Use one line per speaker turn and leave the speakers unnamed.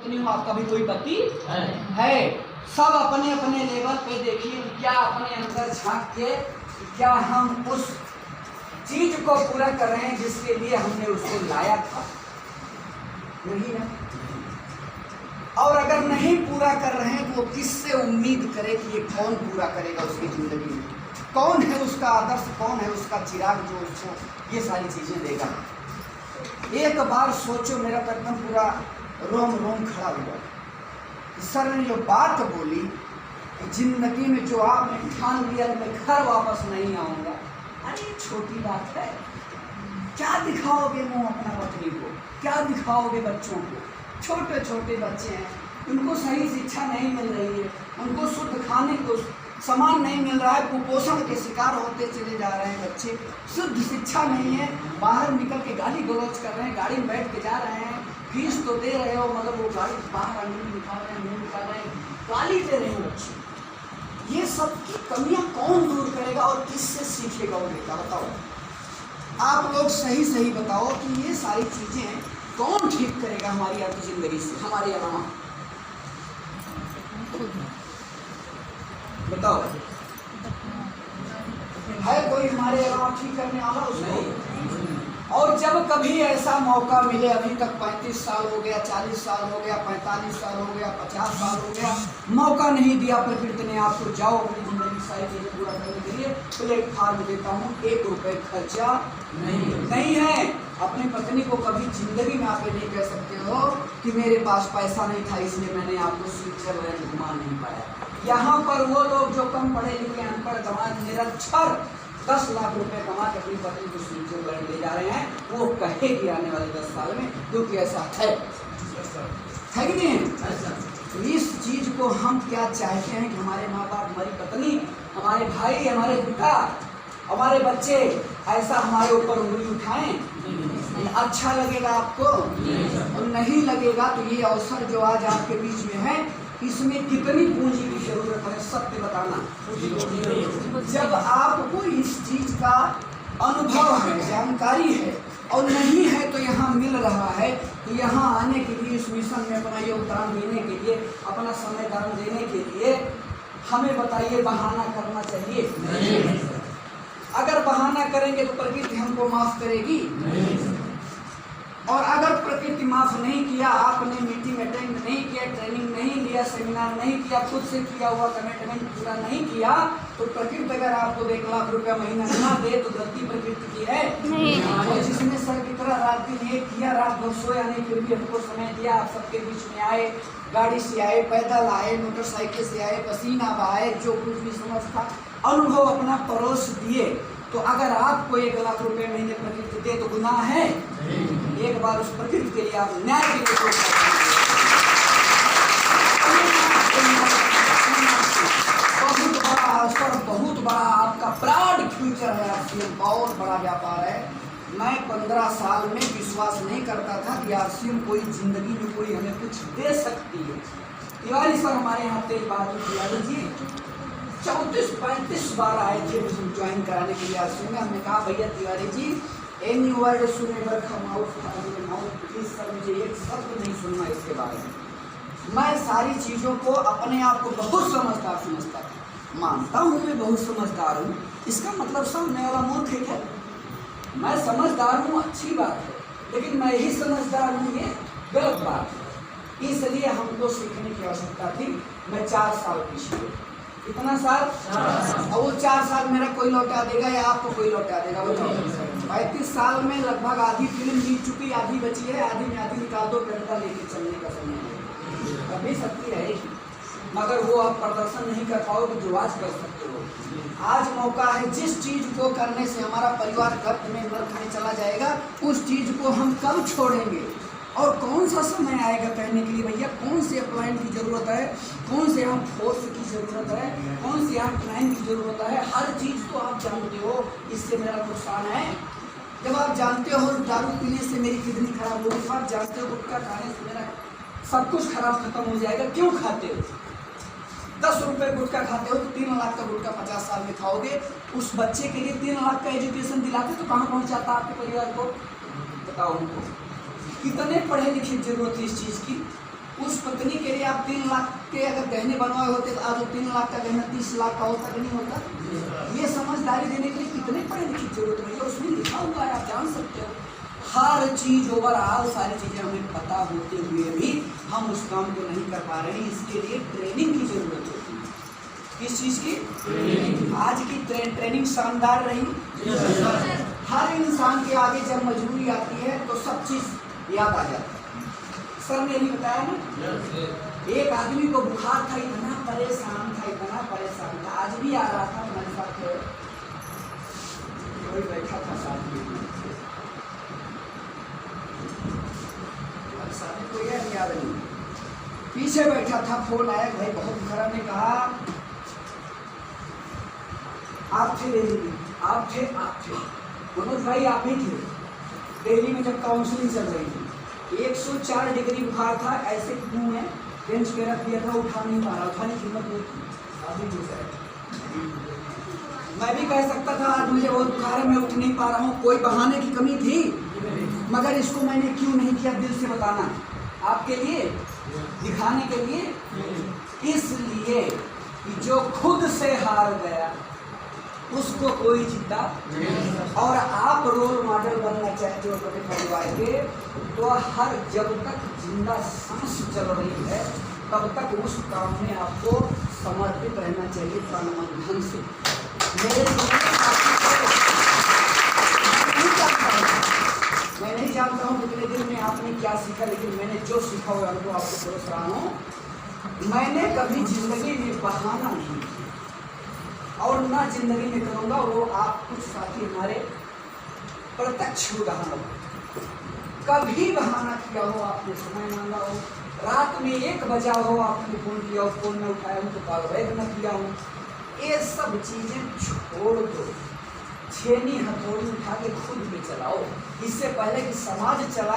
पत्नी हूँ, आपका भी कोई पति है। सब अपने अपने लेवल पे देखिए क्या अपने अंदर झांक के क्या हम उस चीज को पूरा कर रहे हैं जिसके लिए हमने उसको लाया था, नहीं ना। और अगर नहीं पूरा कर रहे हैं तो वो किससे उम्मीद करे कि ये कौन पूरा करेगा उसकी जिंदगी में, कौन है उसका आदर्श, कौन है उसका चिराग जो उसको ये सारी चीजें देगा। एक बार सोचो, मेरा तो एकदम पूरा रोम रोम खड़ा हुआ। सर ने जो बात बोली जिंदगी में जो आपने ठान लिया कि मैं घर वापस नहीं आऊंगा, अरे छोटी बात है। क्या दिखाओगे मुंह अपना पत्नी को, क्या दिखाओगे बच्चों को, छोटे छोटे बच्चे हैं, उनको सही शिक्षा नहीं मिल रही है, उनको शुद्ध खाने को सामान नहीं मिल रहा है, कुपोषण के शिकार होते चले जा रहे हैं बच्चे, शुद्ध शिक्षा नहीं है, बाहर निकल के गाली गलौज कर रहे हैं, गाड़ी में बैठ के जा रहे हैं, फीस तो दे रहे हो मगर वो गाड़ी बाहर अंगली निकाल रहे हैं, मुँह निकाल रहे हैं, गाली दे रहे हैं बच्चे। ये सब की कमियां कौन दूर करेगा और किससे सीखेगा वो बेटा, बताओ आप लोग सही सही बताओ कि ये सारी चीजें कौन ठीक करेगा हमारी आपकी जिंदगी से, हमारे अलावा बताओ। है कोई हमारे अलावा ठीक करने वाला उसको? और जब कभी ऐसा मौका मिले, अभी तक 35 साल हो गया, 40 साल हो गया, 45 साल हो गया, 50 साल हो गया, मौका नहीं दिया प्रकृति ने आपको, जाओ अपनी जिंदगी सारी चीजें पूरा करने के लिए प्लेटफार्म देता हूँ, 1 रुपए खर्चा नहीं है। अपनी पत्नी को कभी जिंदगी में आप नहीं कह सकते हो कि मेरे पास पैसा नहीं था इसलिए मैंने आपको स्विट्जरलैंड घुमा नहीं पाया। यहाँ पर वो लोग जो कम पढ़े लिखे अनपढ़ गंवार निरक्षर 10 लाख रुपए कमा के अपनी पत्नी को स्विट्जरलैंड ले जा रहे हैं, वो कहेगी आने वाले 10 साल में, क्योंकि ऐसा है कि नहीं? तो इस चीज को हम क्या चाहते हैं कि हमारे माँ बाप, हमारी पत्नी, हमारे भाई, हमारे पिता, हमारे बच्चे ऐसा हमारे ऊपर उंगली उठाएं। अच्छा लगेगा आपको? और नहीं लगेगा तो ये अवसर जो आज आपके बीच में है, इसमें कितनी पूंजी की जरूरत है सत्य बताना। जब आपको इस चीज का अनुभव है, जानकारी है और नहीं है तो यहाँ मिल रहा है, तो यहाँ आने के लिए, इस मिशन में अपना योगदान देने के लिए, अपना समय दान देने के लिए हमें बताइए बहाना करना चाहिए? नहीं। अगर बहाना करेंगे तो प्रकृति हमको माफ करेगी? नहीं। और अगर प्रकृति माफ नहीं किया, आपने मीटिंग अटेंड नहीं किया, ट्रेनिंग नहीं लिया, सेमिनार नहीं किया, खुद से किया हुआ कमिटमेंट पूरा नहीं किया, तो प्रकृति अगर आपको 1 लाख रुपया महीना ना दे तो गलती प्रकृति की है नहीं। और जिसने सर की तरह रात दिन एक किया, रात भर सोया नहीं, फिर भी हमको समय दिया, आप सबके बीच में आए, गाड़ी से आए, पैदल आए, मोटरसाइकिल से आए, पसीना बहाए, जो कुछ भी समझ था अनुभव अपना परोस दिए, तो अगर आपको 1 लाख रुपए महीने प्रकृति दे तो गुनाह है? एक बार उस प्रकृति के लिए आप न्याय के लिए बहुत बड़ा अवसर, बहुत बड़ा आपका ब्रॉड फ्यूचर है, आरसीएम बहुत बड़ा व्यापार है। मैं 15 साल में विश्वास नहीं करता था कि आरसीएम कोई जिंदगी में कोई हमें कुछ दे सकती है। तिवारी सर हमारे यहाँ तेज बहादुर तिवारी जी 34-35 बार आए थे ज्वाइन कराने के लिए आरसीएम में। हमने कहा भैया तिवारी जी, एनी वर्ड सुने प्लीज सर, मुझे एक शब्द नहीं सुनना इसके बारे में। मैं सारी चीज़ों को अपने आप को बहुत समझदार समझता था, मानता हूँ मैं बहुत समझदार हूँ, इसका मतलब सामने वाला मूर्ख है क्या? मैं समझदार हूँ, अच्छी बात है, लेकिन मैं ही समझदार हूँ ये गलत बात है। इसलिए हमको सीखने की आवश्यकता थी। मैं 4 साल पीछे, कितना साल? और वो 4 साल मेरा कोई लौटा देगा या आपको कोई लौटा देगा? बताओ। 35 साल में लगभग आधी फिल्म जीत चुकी, आधी बची है, आधी में आधी निकाल दो, डंडा लेके चलने का समय है। कभी शक्ति रहेगी, मगर वो आप प्रदर्शन नहीं कर पाओगे जो आज कर सकते हो। आज मौका है, जिस चीज को करने से हमारा परिवार गर्त में नर्क में चला जाएगा, उस चीज को हम कब छोड़ेंगे? और कौन सा समय आएगा कहने के लिए भैया कौन से अपलाइन की जरूरत है, कौन से यहाँ फोर्स की जरूरत है, कौन से यहाँ क्लाइन की जरूरत है। हर चीज तो आप जानते हो, इससे मेरा नुकसान है। जब आप जानते हो दारू पीने से मेरी किडनी खराब होगी, आप जानते हो गुटखा खाने से मेरा सब कुछ खराब खत्म हो जाएगा, क्यों खाते हो? 10 रुपए गुटखा खाते हो तो 3 लाख का गुटखा 50 साल में खाओगे। उस बच्चे के लिए 3 लाख का एजुकेशन दिलाते तो कहाँ पहुँच जाता आपके परिवार को? बताओ हमको, कितने पढ़े लिखे जरूरत है इस चीज़ की? उस आप 3 लाख के अगर गहने बनवाए होते तो आज वो 3 लाख का गहना 30 लाख का होता कि नहीं होता। ये समझदारी देने के लिए कितने पढ़े लिखे की जरूरत है, उसमें लिखा हुआ है, आप जान सकते हो। हर चीज ओवरऑल सारी चीजें हमें पता होते हुए भी हम उस काम को नहीं कर पा रहे हैं, इसके लिए ट्रेनिंग की जरूरत होती है। किस चीज की ट्रेनिंग? आज की ट्रेनिंग शानदार रही। हर इंसान के आगे जब मजबूरी आती है तो सब चीज याद आ जाती है। सर ने नहीं बताया ना, एक आदमी को बुखार था, इतना परेशान था, आज भी आ रहा था हमारे साथ, कोई बैठा था साथ में, साथ कोई याद नहीं, पीछे बैठा था, फोन आया, भाई बहुत बुखार, ने कहा आप थे दिल्ली में, आप थे मनोज भाई, आप ही थे दिल्ली में जब काउंसलिंग चल रही थी, 104 डिग्री बुखार था, ऐसे मुंह में बेंच पे रख दिया था, उठा नहीं पा रहा, उठाने की हिम्मत नहीं थी। मैं भी कह सकता था आज मुझे बहुत बुखार है, मैं उठ नहीं पा रहा हूँ, कोई बहाने की कमी थी, मगर इसको मैंने क्यों नहीं किया, दिल से बताना, आपके लिए, दिखाने के लिए, इसलिए कि जो खुद से हार गया उसको कोई जीता। और आप रोल मॉडल बनना चाहते हो अपने परिवार के, तो हर जब तक जिंदा सांस चल रही है तब तक उस काम में आपको समर्पित रहना चाहिए तन मन धन से। मैं नहीं जानता हूँ कितने दिन में आपने क्या सीखा, लेकिन मैंने जो सीखा हुआ अनुभव आपको परोस रहा हूँ। मैंने कभी जिंदगी में बहाना नहीं और ना जिंदगी में करूँगा, वो आप कुछ साथी हमारे प्रत्यक्ष उदाहरण, कभी बहाना किया हो, आपने समय मांगा हो, रात में 1 बजा हो, आपने फोन किया हो, फोन में उठाया हो तो कॉल बैक न किया हो, ये सब चीजें छोड़ दो, छेनी हथौड़ी उठा के खुद पे चलाओ, इससे पहले कि समाज चलाए।